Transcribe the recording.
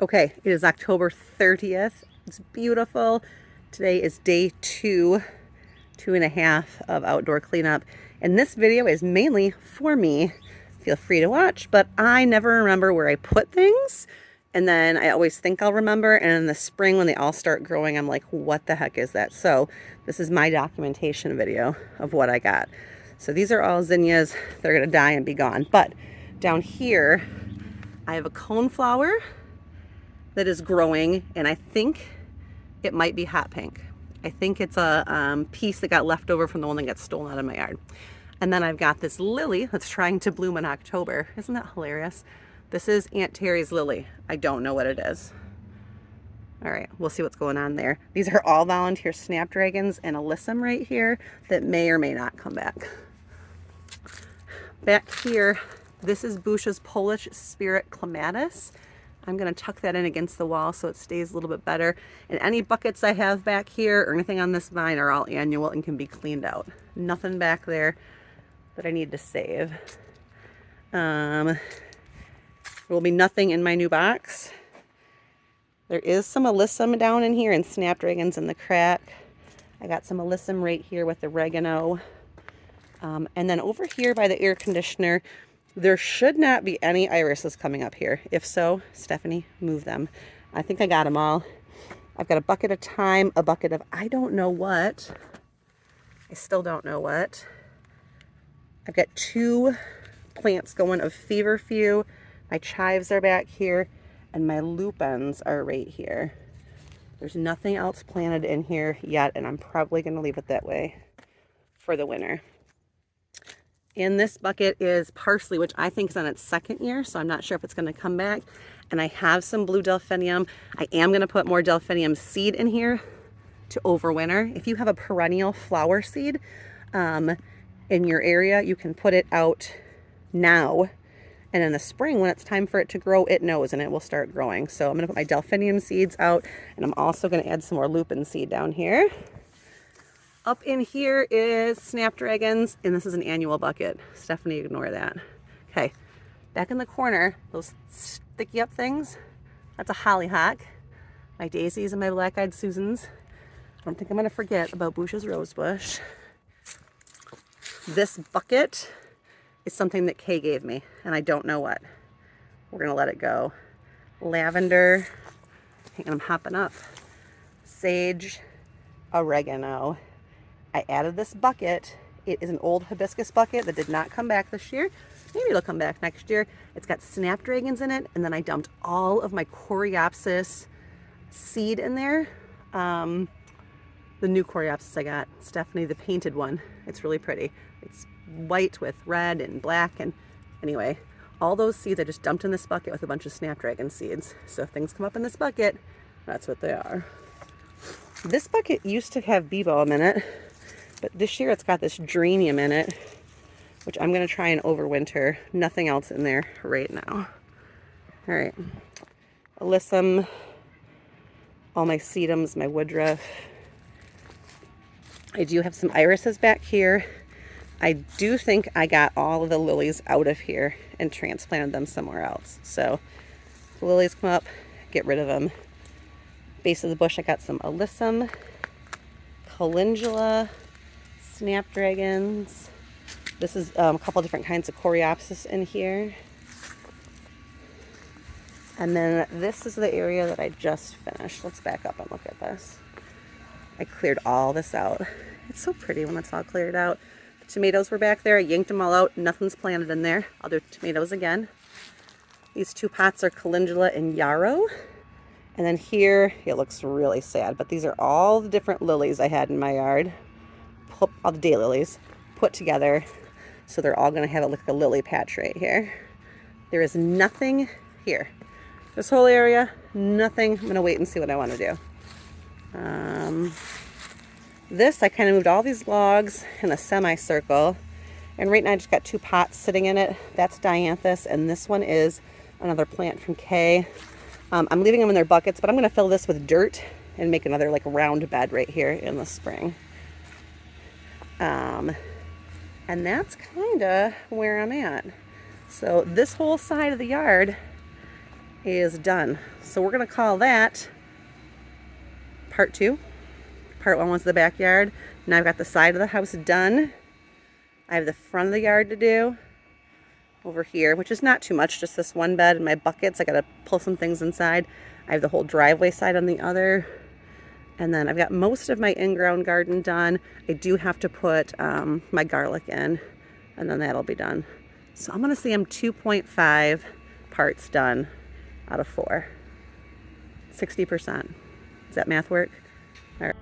Okay, it is October 30th. It's beautiful. Today is day two and a half of outdoor cleanup. And this video is mainly for me. Feel free to watch, but I never remember where I put things. And then I always think I'll remember. And in the spring, when they all start growing, I'm like, what the heck is that? So this is my documentation video of what I got. So these are all zinnias. They're gonna die and be gone. But down here, I have a coneflower that is growing, and I think it might be hot pink. I think it's a piece that got left over from the one that got stolen out of my yard. And then I've got this lily that's trying to bloom in October. Isn't that hilarious? This is Aunt Terry's lily. I don't know what it is. All right, we'll see what's going on there. These are all volunteer snapdragons and alyssum right here that may or may not come back. Back here, this is Bush's Polish Spirit Clematis. I'm going to tuck that in against the wall so it stays a little bit better. And any buckets I have back here or anything on this vine are all annual and can be cleaned out. Nothing back there that I need to save. There will be nothing in my new box. There is some alyssum down in here and snapdragons in the crack. I got some alyssum right here with oregano. And then over here by the air conditioner, there should not be any irises coming up here. If so, Stephanie, move them. I think I got them all. I've got a bucket of thyme, a bucket of I don't know what. I still don't know what. I've got 2 plants going of feverfew. My chives are back here, and my lupins are right here. There's nothing else planted in here yet, and I'm probably going to leave it that way for the winter. In this bucket is parsley, which I think is on its 2nd year, so I'm not sure if it's going to come back. And I have some blue delphinium. I am going to put more delphinium seed in here to overwinter. If you have a perennial flower seed in your area, you can put it out now. And in the spring, when it's time for it to grow, it knows and it will start growing. So I'm going to put my delphinium seeds out, and I'm also going to add some more lupin seed down here. Up in here is snapdragons, and this is an annual bucket. Stephanie, ignore that. Okay, back in the corner, those sticky up things, that's a hollyhock. My daisies and my black-eyed Susans. I don't think I'm gonna forget about Bush's rosebush. This bucket is something that Kay gave me, and I don't know what. We're gonna let it go. Lavender, and I'm hopping up. Sage, oregano. I added this bucket. It is an old hibiscus bucket that did not come back this year. Maybe it'll come back next year. It's got snapdragons in it, and then I dumped all of my coreopsis seed in there. The new coreopsis I got, Stephanie, the painted one. It's really pretty. It's white with red and black, and anyway, all those seeds I just dumped in this bucket with a bunch of snapdragon seeds. So if things come up in this bucket, that's what they are. This bucket used to have bee balm in it, but this year it's got this geranium in it, which I'm going to try and overwinter. Nothing else in there right now. All right. Alyssum, all my sedums, my woodruff. I do have some irises back here. I do think I got all of the lilies out of here and transplanted them somewhere else. So the lilies come up, get rid of them. Base of the bush, I got some alyssum, calendula, snapdragons. This is a couple different kinds of coreopsis in here. And then this is the area that I just finished. Let's back up and look at this. I cleared all this out. It's so pretty when it's all cleared out. The tomatoes were back there. I yanked them all out. Nothing's planted in there. I'll do tomatoes again. These 2 pots are calendula and yarrow. And then here, it looks really sad, but these are all the different lilies I had in my yard. All the daylilies put together. So they're all gonna have like a lily patch right here. There is nothing here. This whole area, nothing. I'm gonna wait and see what I wanna do. This, I kind of moved all these logs in a semicircle. And right now I just got 2 pots sitting in it. That's dianthus, and this one is another plant from Kay. I'm leaving them in their buckets, but I'm gonna fill this with dirt and make another like round bed right here in the spring. And that's kind of where I'm at. So this whole side of the yard is done. So we're gonna call that part 2. Part 1 was the backyard. Now I've got the side of the house done. I have the front of the yard to do over here, which is not too much, just this one bed and my buckets. I gotta pull some things inside. I have the whole driveway side on the other. And then I've got most of my in-ground garden done. I do have to put my garlic in, and then that'll be done. So I'm gonna say I'm 2.5 parts done out of 4. 60%. Does that math work? All right.